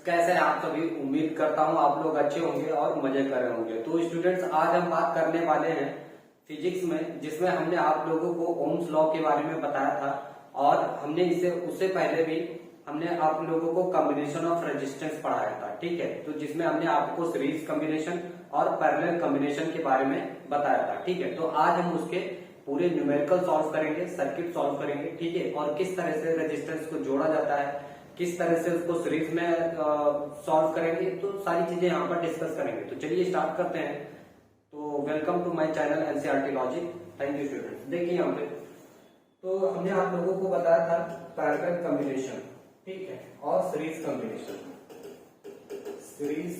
कैसे हैं आप सभी। उम्मीद करता हूँ आप लोग अच्छे होंगे और मजे कर रहे होंगे। तो स्टूडेंट्स, आज हम बात करने वाले हैं फिजिक्स में, जिसमें हमने आप लोगों को ओम्स लॉ के बारे में बताया था और हमने इसे उससे पहले भी हमने आप लोगों को कॉम्बिनेशन ऑफ रेजिस्टेंस पढ़ाया था। ठीक है, तो जिसमें हमने आपको सीरीज कॉम्बिनेशन और पैरेलल कॉम्बिनेशन के बारे में बताया था। ठीक है, तो आज हम उसके पूरे न्यूमेरिकल सॉल्व करेंगे, सर्किट सॉल्व करेंगे। ठीक है, और किस तरह से रेजिस्टेंस को जोड़ा जाता है, किस तरह से उसको सीरीज में सॉल्व करेंगे, तो सारी चीजें यहाँ पर डिस्कस करेंगे। तो चलिए स्टार्ट करते हैं। तो welcome to my channel NCERT logic. Thank you students. देखिए यहाँ पे तो हमने आप लोगों को बताया था पैरेलल कॉम्बिनेशन, ठीक है, और सीरीज कॉम्बिनेशन। सीरीज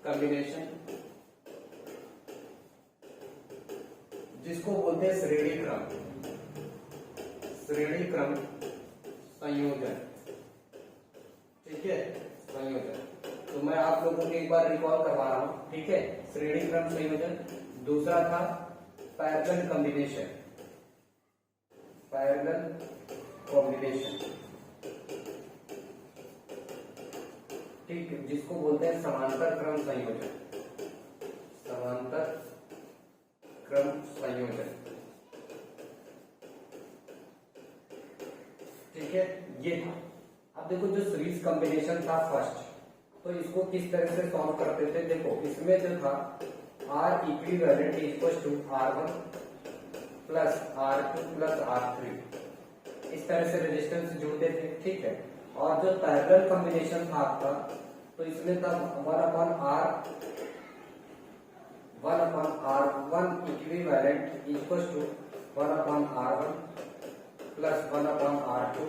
कॉम्बिनेशन जिसको बोलते हैं श्रेणी क्रम, श्रेणी क्रम संयोजन। ठीक है, संयोजन। तो मैं आप लोगों को एक बार रिकॉल करवा रहा हूं। ठीक है, श्रेणी क्रम संयोजन। दूसरा था पैरेलल कॉम्बिनेशन, पैरेलल कॉम्बिनेशन, ठीक है, जिसको बोलते हैं समांतर क्रम संयोजन, समांतर क्रम संयोजन। ठीक है, ये था। अब देखो, जो सीरीज कॉम्बिनेशन था फर्स्ट, तो इसको किस तरह से सॉल्व करते थे। देखो, इसमें जो था R equivalent equal to R1 plus R2 plus R3, इस तरह से रेजिस्टेंस जोड़ते थे। ठीक है, और जो पैरेलल कॉम्बिनेशन था आपका, तो इसमें था 1/R1 equivalent equal to 1/R1 plus 1/R2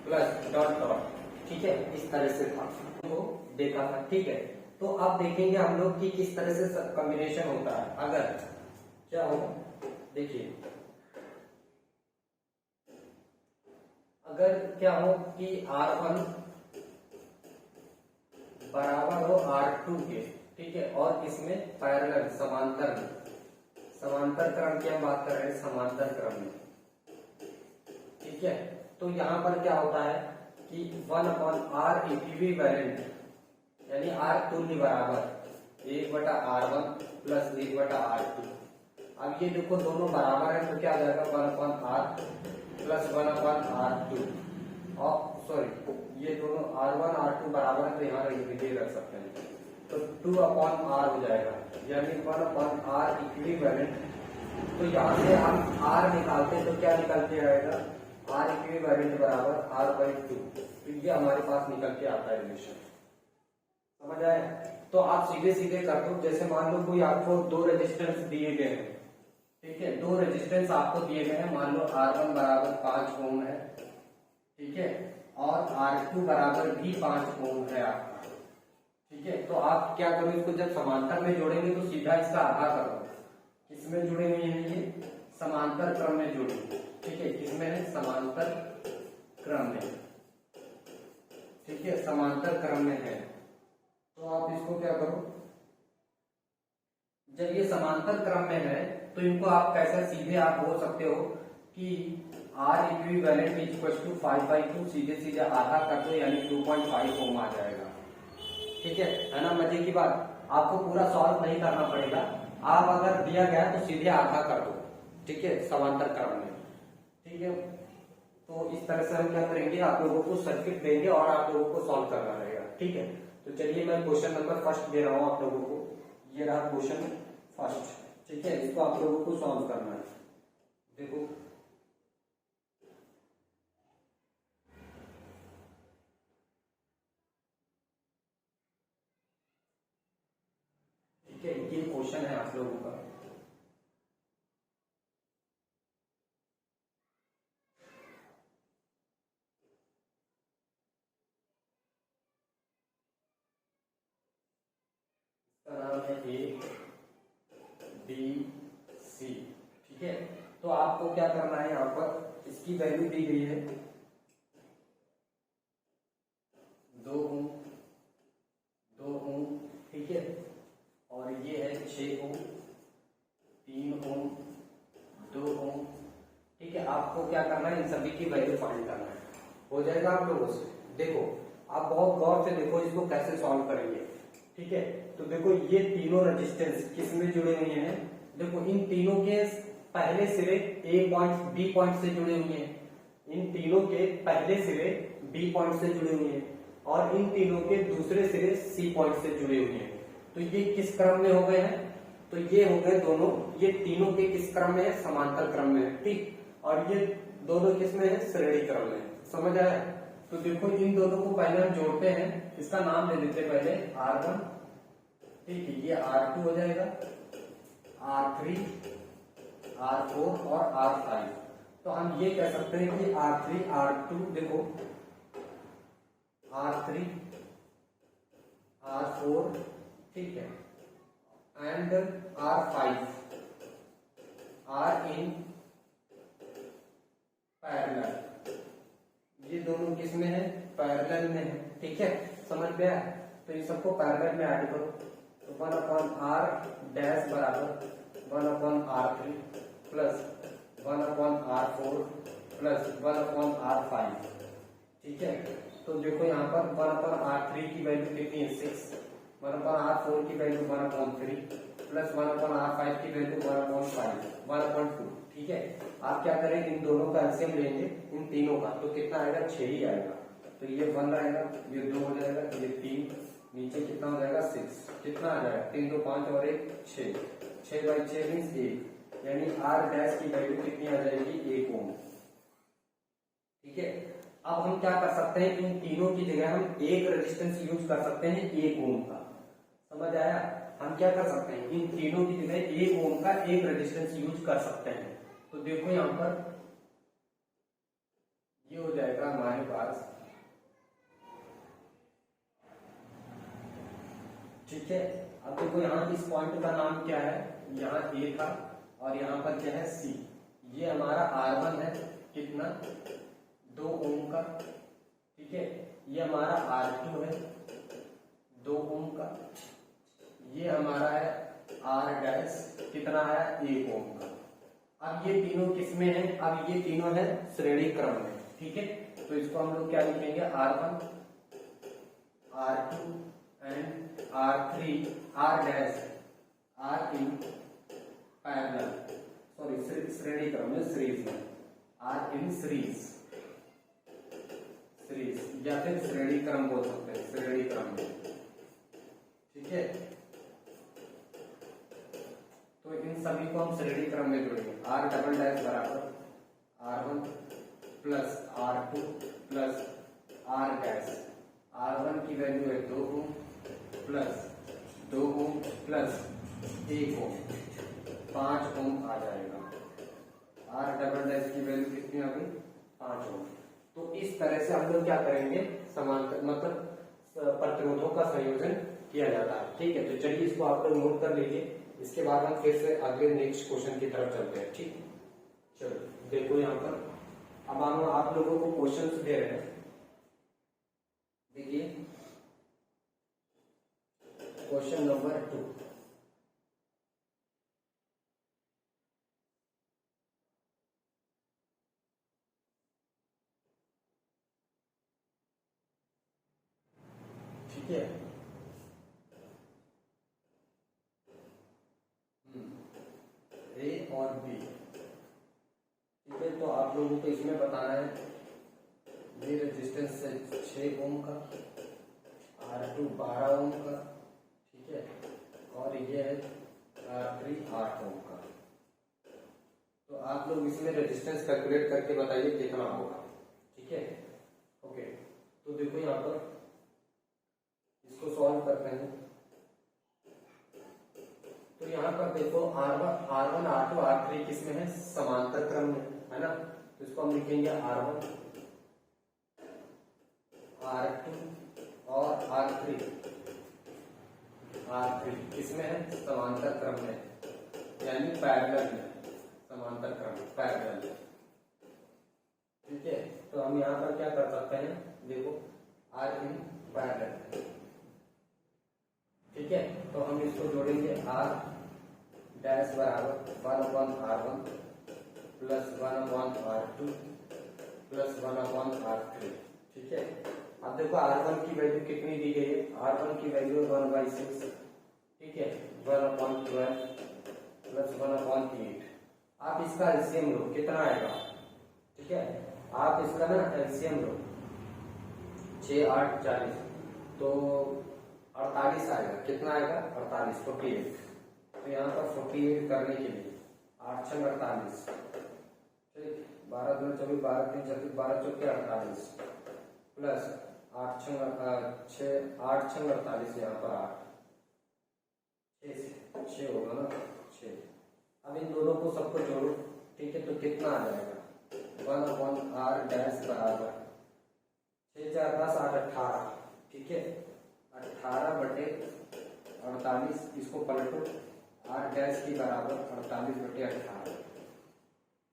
plus dot dot. ठीक है, इस तरह से था, तो देखा था। ठीक है, तो अब देखेंगे हम लोग कि किस तरह से कॉम्बिनेशन होता है। अगर क्या हो, देखिए, अगर क्या हो कि R1 बराबर हो R2 के, ठीक है, और इसमें पैरेलल समांतर में, समांतर क्रम की हम बात कर रहे हैं, समांतर क्रम में। ठीक है, तो यहां पर क्या होता है कि 1/R इक्विवेलेंट, यानी R तुल्य बराबर 1/R1 प्लस 1/R2। अब ये देखो, दोनों बराबर है, तो क्या आ जाएगा 1/R प्लस 1/R2। और सॉरी, ये दोनों R1 R2 बराबर है, तो यहाँ ये रख सकते हैं, तो 2/R हो जाएगा, यानी 1/R इक्विवेलेंट। तो यहाँ से हम R निकालते हैं, तो क्या निकल के आएगा, R इक्विवेलेंट बराबर R/2। तो ये हमारे पास निकल के आता है रिलेशन। समझ आया? तो आप सीधे सीधे कर दो। जैसे मान लो कोई आपको दो रेजिस्टेंस दिए गए हैं, ठीक है, दो रेजिस्टेंस आपको दिए गए हैं। मान लो R1 बराबर 5 ओम है, ठीक है, और R2 बराबर भी 5 ओम है आपका। ठीक है, तो आप क्या करो, इसको जब समांतर में जोड़ेंगे तो सीधा इसका आधा करो। किसमें जुड़े हुए हैं ये? समांतर क्रम में जुड़े। ठीक है, किसमें है? समांतर क्रम में। ठीक है, समांतर क्रम में है। तो आप इसको क्या करो, जब ये समांतर क्रम में है तो इनको आप कैसे सीधे आप बोल सकते हो कि R इक्विवेलेंट इक्वल टू 5/2, सीधे सीधे आधा कर दो, यानी 2.5 ओम आ जाएगा। ठीक है ना? मजे की बात, आपको पूरा सॉल्व नहीं करना पड़ेगा। आप अगर दिया गया तो सीधे आधा कर दो। ठीक है, समांतर क्रम में। ठीक है, तो इस तरह से हम क्या करेंगे, आप लोगों को सर्किट देंगे और आप लोगों को सॉल्व करना रहेगा। ठीक है, तो चलिए मैं क्वेश्चन नंबर फर्स्ट दे रहा हूं आप लोगों को। ये रहा क्वेश्चन फर्स्ट। ठीक है, इसको आप लोगों को सॉल्व करना है। देखो, ठीक है, ये क्वेश्चन है आप लोगों का। नाम है ABC। ठीक है, तो आपको क्या करना है, यहाँ पर इसकी वैल्यू दी गई है 2 ओम, 2 ओम। ठीक है, और ये है 6 ओम, 3 ओम, 2 ओम। ठीक है, आपको क्या करना है, इन सभी की वैल्यू फाइंड करना है। हो जाएगा आप लोगों से। देखो, आप बहुत गौर से देखो इसको कैसे सॉल्व करेंगे। ठीक है, तो देखो ये तीनों रेजिस्टेंस किस में जुड़े हुए हैं, देखो इन तीनों के पहले सिरे ए पॉइंट बी पॉइंट से जुड़े हुए हैं, इन तीनों के पहले सिरे बी पॉइंट से जुड़े हुए हैं और इन तीनों के दूसरे सिरे सी पॉइंट से जुड़े हुए हैं। तो ये किस क्रम में हो गए हैं, तो ये हो गए दोनों, ये तीनों के किस क्रम में है, समांतर क्रम में है। ठीक, और ये दोनों किस में है, श्रेणी क्रम में। समझ आया? तो देखो इन दोनों को पहले हम जोड़ते हैं, इसका नाम दे देते पहले R1, ठीक है, ये R2 हो जाएगा, R3, R4 और R5। तो हम ये कह सकते हैं कि R3 R2 देखो R3 R4, ठीक है, and R5 are in parallel, ये दोनों किस में है, पैरेलल में है। ठीक है, समझ में आया? तो ये सबको पैरेलल में ऐड करो, तो 1/r डैश बराबर 1/r3 plus 1/r4 plus 1/r5। ठीक है, तो देखो यहाँ पर 1/r3 की वैल्यू कितनी है, 6, 1/r4 की वैल्यू 1/3 प्लस 1/r5 की वैल्यू 1/2। ठीक है, आप क्या करें, इन दोनों का एलसीएम लेंगे, इन तीनों का, तो कितना आएगा, 6 ही आएगा। तो ये 1 रहेगा, ये 2 हो जाएगा, ये 3, नीचे कितना हो जाएगा, 6, कितना आ जाएगा, 3 2 5 और 1 6, 6/6 मीन्स 1, यानी आर डैश की वैल्यू कितनी आ जाएगी, 1 ओम। ठीक है, अब हम क्या कर सकते हैं, इन तीनों की जगह हम एक रेजिस्टेंस यूज कर सकते हैं 1 ओम का। समझ आया? हम क्या कर सकते हैं, इन तीनों की जगह 1 ओम का एक रेजिस्टेंस यूज कर सकते हैं। तो देखो यहां पर ये हो जाएगा हमारे पास, ठीक है। अब देखो यहाँ इस पॉइंट का नाम क्या है, यहाँ ए था और यहाँ पर क्या है, सी। ये हमारा R1 है, कितना, 2 ओम का। ठीक है, ये हमारा R2 है, 2 ओम का। ये हमारा है R डैश, कितना है, 1 ओम का। अब ये तीनों किस में है, अब ये तीनों है श्रेणी क्रम में। ठीक है, तो इसको हम लोग क्या लिखेंगे, R1 R2 and R3 R dash R in parallel, sorry श्रेणी क्रम में, सीरीज में, R इन सीरीज या फिर श्रेणी क्रम बोल सकते हैं, श्रेणी क्रम में। ठीक है, तो इन सभी को हम श्रेणी क्रम में जोड़ेंगे। R डबल डैश बराबर R1 plus R2 plus R dash, R1 की वैल्यू है 2 ओम प्लस 2 ओम प्लस 1 ओम, 5 ओम आ जाएगा। R डबल डैश की वैल्यू कितनी आ गई, 5 ओम। तो इस तरह से हम लोग क्या करेंगे, समांतर मतलब प्रतिरोधों का संयोजन किया जाता है। ठीक है, तो चलिए इसको आप लोग नोट कर लीजिए, इसके बाद हम फिर से अगले नेक्स्ट क्वेश्चन की तरफ चलते हैं। ठीक, चलो देखो यहाँ पर अब हम आप लोगों को क्वेश्चंस दे रहे हैं। देखिए क्वेश्चन नंबर 2, ठीक है, ए और बी। ठीक है, तो आप लोगों को इसमें बताना है, ये रेजिस्टेंस है 6 ओम का, R2 12 ओम का, ठीक है, और ये है R3 8 ओम का। तो आप लोग इसमें रेजिस्टेंस कैलकुलेट करके बताइए कितना होगा। ठीक है, ओके, तो देखो यहाँ पर इसको सॉल्व करते हैं। तो यहाँ पर देखो R1 R2 R3 किसमें है, समांतर क्रम में है ना। तो इसको हम लिखेंगे R1 R2 और R3 किसमें है, समांतर क्रम में, यानी पैरेलल में, समांतर क्रम पैरेलल। ठीक है, तो हम यहाँ पर क्या कर सकते हैं, देखो R इन पैरेलल। ठीक है, तो हम इसको जोड़ेंगे, R डैश बराबर 1/R1 plus 1/R2 plus 1/R3। ठीक है, अब देखो R1 की वैल्यू कितनी दी गई है, R1 की वैल्यू 1/6, ठीक है, 1/12 प्लस 1/8। आप इसका एलसीएम लो, कितना आएगा, ठीक है, आप इसका ना एलसीएम लो, 6 8 40, तो 48 आएगा, कितना आएगा 48, 48। तो यहाँ पर 48 करने के लिए 8 6 48, ठीक, 12 2 24, 12 3 36, 12 चौके 48 प्लस 8 6 48, यहाँ पर 8 6 होगा ना, 6। अब इन दोनों को सबको जोड़ो, ठीक है, तो कितना आ जाएगा, 1/r डैश बराबर 6 4 10 8 18, ठीक है, 18/48, इसको पलटो, r डैश की बराबर 48/18,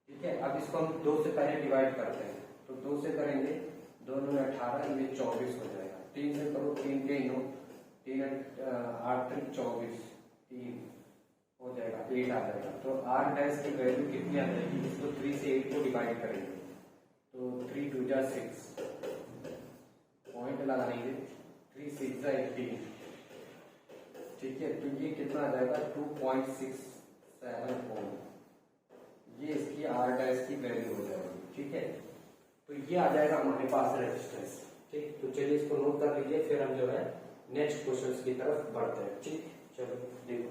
ठीक है। अब इसको हम 2 से पहले डिवाइड करते हैं, तो 2 से करेंगे, दोनों में 18, ये 24 हो जाएगा, 3 से करो, 3 के 9, 3 8 24, 3 हो जाएगा, 8 आ जाएगा। तो r डैश की वैल्यू कितनी आ जाएगी, इसको 3 से 8 को डिवाइड करेंगे, तो 3 2 जा 6, पॉइंट लगाएंगे, 3 6 जा 18, ठीक है, तो ये कितना आ जाएगा 2.67 ओम, ये इसकी r डैश की वैल्यू हो जाएगी, ठीक है। तो ये आ जाएगा हमारे पास रेजिस्टेंस, ठीक। तो चलिए इसको नोट कर लीजिए, फिर हम जो है नेक्स्ट क्वेश्चंस की तरफ बढ़ते हैं, ठीक। चलो देखो,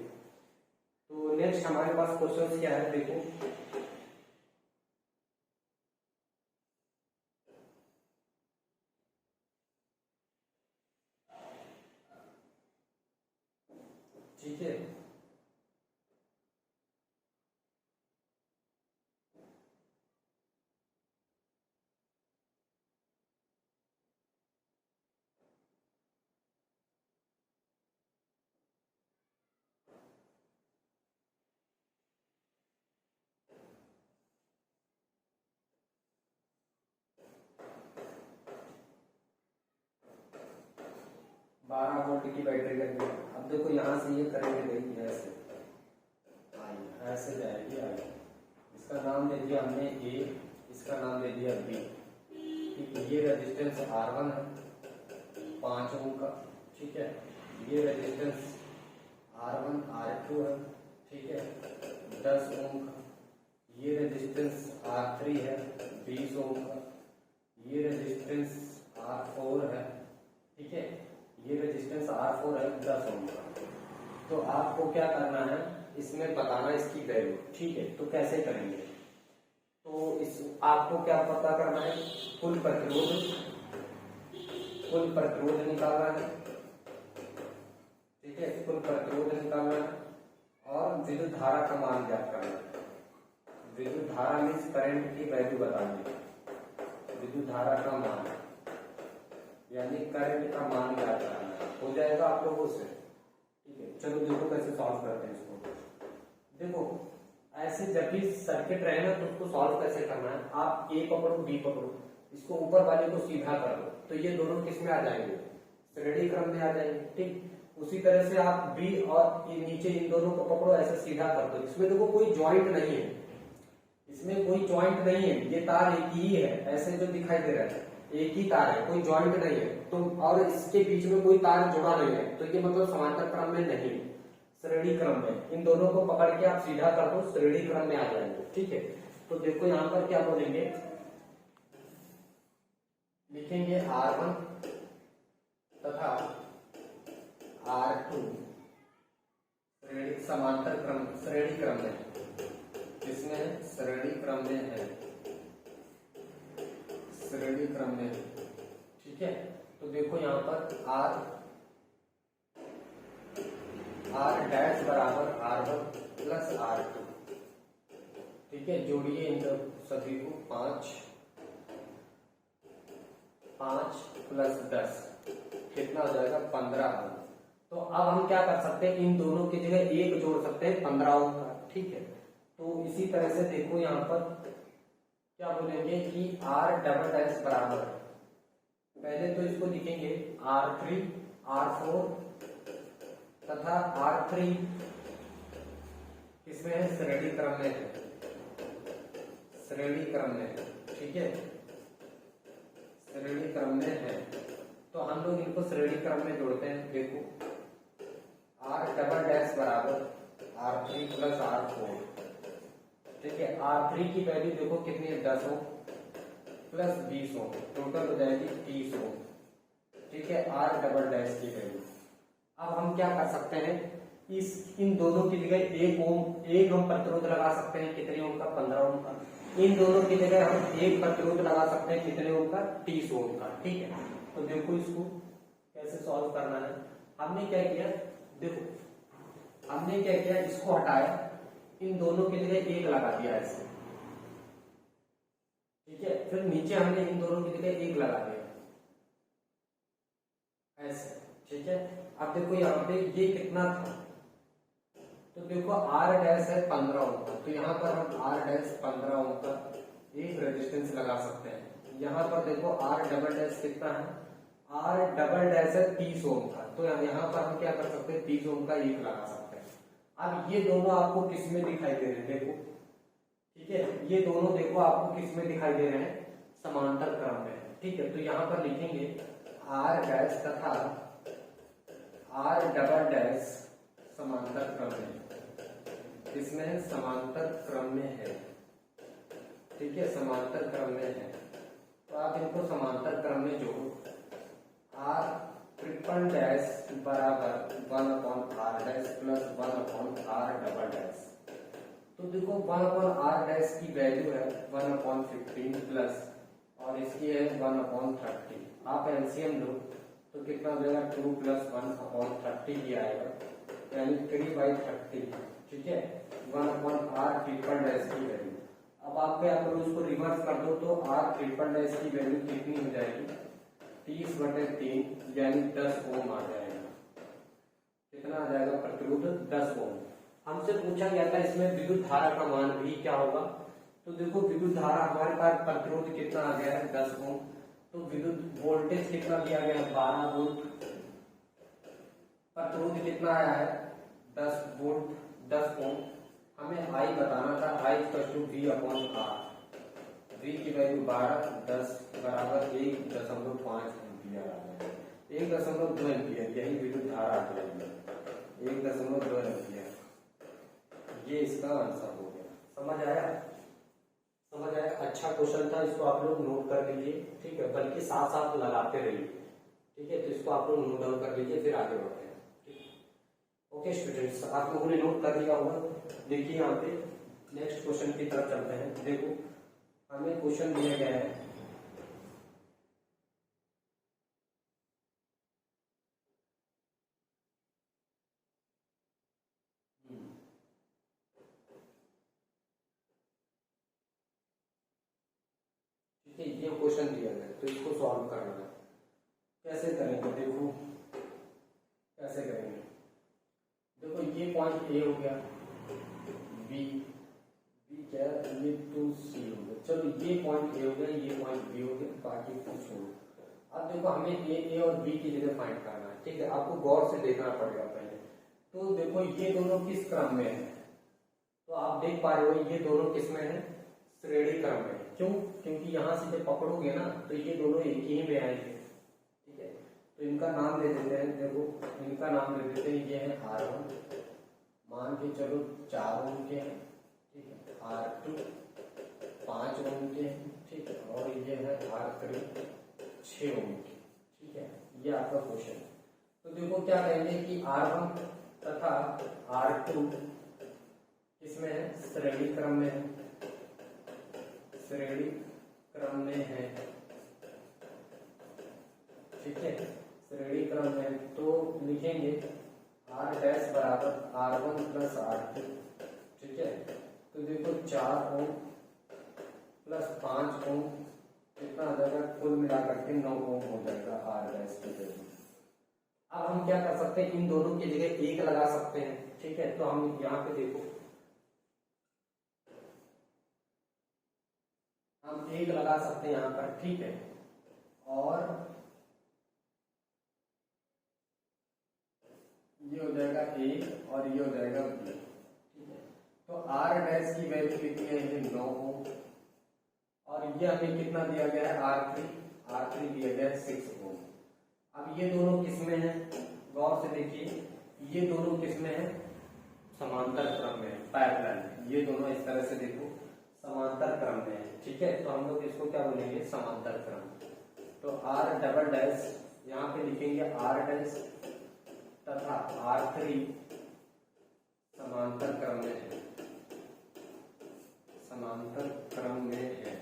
तो नेक्स्ट हमारे पास क्वेश्चंस क्या है, देखो, ठीक है। बारह वोल्ट की बैटरी लगी, अब देखो यहाँ से ये करेंगे भाई, ऐसे ऐसे जाएगी आगे, इसका नाम दे दिया हमने ए, इसका नाम दे दिया बी, ठीक है। ये रेजिस्टेंस R1 है 5 ओम का, ठीक है, ये रेजिस्टेंस R1 R2 है, ठीक है, 10 ओम का, ये रेजिस्टेंस R3 है 20 ओम का, ये रेजिस्टेंस R4 है, ठीक है, ये रेजिस्टेंस R4 है 10 ओम का। तो आपको क्या करना है, इसमें बताना इसकी वैल्यू, ठीक है। तो कैसे करेंगे, तो इस आपको क्या पता करना है, कुल प्रतिरोध निकालना है, ठीक है, कुल प्रतिरोध निकालना है और विद्युत धारा का मान ज्ञात करना है। विद्युत धारा मीन्स करंट की वैल्यू बतानी है, विद्युत धारा का मान यानी करंट का मान ज्ञात करना है, हो जाएगा आप लोगों से, ठीक है। चलो देखो कैसे सॉल्व करते हैं इसको। देखो ऐसे जब भी सर्किट रहे ना, तो उसको सॉल्व कैसे करना है, आप ए पकड़ो बी पकड़ो, इसको ऊपर वाले को सीधा कर दो, तो ये दोनों किस में आ जाएंगे, श्रेणी क्रम में आ जाएंगे, ठीक। उसी तरह से आप बी और ये नीचे इन दोनों को पकड़ो, ऐसे सीधा कर दो, इसमें देखो कोई ज्वाइंट नहीं है, इसमें कोई ज्वाइंट नहीं है, ये तार एक ही है, ऐसे जो दिखाई दे रहा है एक ही तार है, कोई ज्वाइंट नहीं है, तो और इसके बीच में कोई तार जुड़ा नहीं है, तो ये मतलब समांतर क्रम में नहीं, श्रेणी क्रम में। इन दोनों को पकड़ के आप सीधा कर दो, श्रेणी क्रम में आ जाएंगे, ठीक है। तो देखो यहाँ पर क्या बोलेंगे, लिखेंगे R1 तथा R2 समांतर क्रम, श्रेणी क्रम में, किसमें, श्रेणी क्रम में है, श्रेणी क्रम में, ठीक है। तो देखो यहाँ पर R डैश बराबर R1 प्लस R2, ठीक है, जोड़िए इन सभी को, 5 प्लस 10 कितना हो जाएगा 15 ओम। तो अब हम क्या कर सकते हैं, इन दोनों की जगह एक जोड़ सकते हैं 15 ओम का, ठीक है। तो इसी तरह से देखो यहाँ पर क्या बोलेंगे कि R डबल डैश बराबर, पहले तो इसको लिखेंगे R3 R4 तथा R3 किसमें है, श्रेणी क्रम में है, श्रेणी क्रम में, ठीक है, श्रेणी क्रम में है। तो हम लोग इनको श्रेणी क्रम में जोड़ते हैं। देखो आर डबल डैश बराबर R3 प्लस R4, ठीक है। R3 की वैल्यू देखो कितनी है, 10 ओम प्लस 20 ओम, टोटल हो जाएगी 30 ओम, ठीक है। R डबल डैश की वैल्यू। अब हम क्या कर सकते हैं, इन दोनों की जगह एक हम प्रतिरोध लगा सकते हैं, कितने ओम का, 15 ओम का। इन दोनों की जगह हम एक प्रतिरोध लगा सकते हैं, कितने ओम का, 30 ओम का, ठीक है। तो देखो इसको कैसे सॉल्व करना है। हमने क्या किया, देखो हमने क्या किया, इसको हटाया, इन दोनों की जगह एक लगा दिया ऐसे, ठीक है। फिर नीचे हमने इन दोनों की जगह एक लगा दिया ऐसे, ठीक है। अब देखो यहाँ पे ये कितना था, तो देखो R डैश है 15 ओम का, तो यहाँ पर हम R डैश 15 ओम का एक रेजिस्टेंस लगा सकते हैं। यहाँ पर देखो R डबल डैश कितना है, R डबल डैश है 30 ओम का, तो यहाँ पर हम क्या कर सकते हैं, 30 ओम का एक लगा सकते हैं। अब ये दोनों आपको किस में दिखाई दे रहे हैं, देखो, ठीक है। ये दोनों देखो आपको किस में दिखाई दे रहे हैं, समांतर क्रम में, ठीक है। तो यहाँ पर लिखेंगे R डैश तथा R डबल डैश समांतर क्रम में, इसमें समांतर क्रम में है, ठीक है, समांतर क्रम में है। तो आप इनको समांतर क्रम में जोड़ो, R ट्रिपल डैश बराबर 1/R dash plus 1/R double dash. तो देखो 1/R डैश की वैल्यू है 1/15 प्लस, और इसकी है 1/30। आप एलसीएम लो तो कितना हो जाएगा, 2 प्लस 1/30 ही आएगा, यानी 3/30, ठीक है। 1/R ट्रिपल डैश की वैल्यू। अब आप क्या करो, उसको रिवर्स कर दो, तो R ट्रिपल डैश की वैल्यू कितनी हो जाएगी, 30/3, यानी 10 ओम आ जाएगा। कितना आ जाएगा प्रतिरोध, 10 ओम। हमसे पूछा गया था इसमें विद्युत धारा का मान भी क्या होगा, तो देखो विद्युत धारा हमारे पास प्रतिरोध कितना आ गया है, 10 ओम। तो विद्युत वोल्टेज कितना दिया गया है, 12 वोल्ट। प्रतिरोध कितना आया है, 10 वोल्ट, 10 ओम। हमें आई बताना था, आई V/R। V की वैल्यू 12, 10 बराबर 1.5 एम्पियर आ जाएगा, 1.2 एम्पियर, यही विद्युत धारा आ जाएगी, 1.2 एम्पियर। ये इसका आंसर हो गया। समझ आया, समझ आया। अच्छा क्वेश्चन था, इसको आप लोग नोट कर लीजिए, ठीक है, बल्कि साथ साथ लगाते रहिए, ठीक है। तो इसको आप लोग नोट डाउन कर लीजिए, फिर आगे बढ़ते हैं। ओके स्टूडेंट्स, आप लोगों ने नोट कर लिया होगा। देखिए यहाँ पे नेक्स्ट क्वेश्चन की तरफ चलते हैं। देखो हमें क्वेश्चन दिया गया है, ठीक है, ये क्वेश्चन दिया गया है, तो इसको सॉल्व करना है। कैसे करेंगे, देखो कैसे करेंगे। देखो ये पॉइंट ए हो गया, बी क्या है, ये 2C हो गया। चलो ये पॉइंट ए हो गया, ये पॉइंट बी हो गया, बाकी कुछ छोड़ो। अब देखो हमें ए और बी की जगह फाइंड करना है, ठीक है। आपको गौर से देखना पड़ेगा पहले। तो देखो ये दोनों किस क्रम में है, तो आप देख पा रहे हो ये दोनों किस में है, श्रेणी क्रम में। क्यों, क्योंकि यहाँ से जब पकड़ोगे ना तो ये दोनों एक ही में आएंगे, ठीक है। तो इनका नाम दे देते हैं, देखो इनका नाम दे देते हैं, ये है R1, मान के चलो 4 ओम के हैं, ठीक है। R2 5 ओम के हैं, ठीक है। और ये है R3 6 ओम के, ठीक है। ये आपका क्वेश्चन। तो देखो क्या कहेंगे कि R1 तथा R2 किसमें है, श्रेणी क्रम में है, श्रेणी क्रम में है, ठीक है, श्रेणी क्रम में। तो लिखेंगे R डैश बराबर R1 प्लस R2, ठीक है। तो देखो 4 ओम प्लस 5 ओम कितना आ जाएगा, कुल मिलाकर के 9 ओम हो जाएगा R डैश की वैल्यू। अब हम क्या कर सकते हैं, इन दोनों की जगह एक लगा सकते हैं, ठीक है। तो हम यहाँ पे देखो हम एक लगा सकते हैं यहाँ पर, ठीक है। और ये हो जाएगा ए और ये हो जाएगा बी, ठीक है। तो R डैश की वैल्यू कितनी है, ये 9 ओम, और ये हमें कितना दिया गया है, R3 दिया गया है 6 ओम। अब ये दोनों किसमें है, गौर से देखिए, ये दोनों किसमें है, समांतर क्रम में, पैरेलल। ये दोनों इस तरह से देखो समांतर क्रम में है, ठीक है। तो हम लोग इसको क्या बोलेंगे, समांतर क्रम। तो आर डबल डैश यहाँ पे लिखेंगे आर डैश तथा R3 समांतर क्रम में है, समांतर क्रम में है,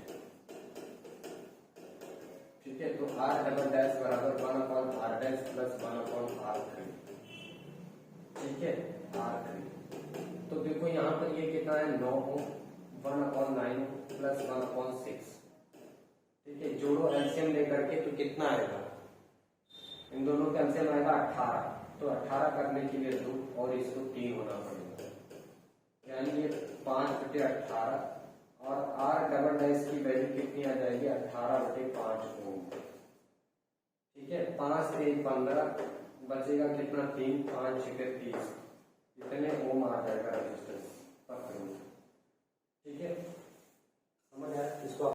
ठीक है। तो R डबल डैश बराबर 1/R डैश प्लस 1/R3, ठीक है, R3। तो देखो यहाँ पर ये कितना है, 9 ओम, 1/9 प्लस 1/6, ठीक है। जोड़ो एलसीएम लेकर के, तो कितना आएगा, इन दोनों का एलसीएम आएगा 18। तो 18 करने के लिए 2 और इसको 3 होना पड़ेगा, यानी ये 5/18 और R डबल डैश की वैल्यू कितनी आ जाएगी, 18/5 ओम, ठीक है। 5 से 15 बचेगा कितना, 3, 5 6 30, इतने ओम आ जाएगा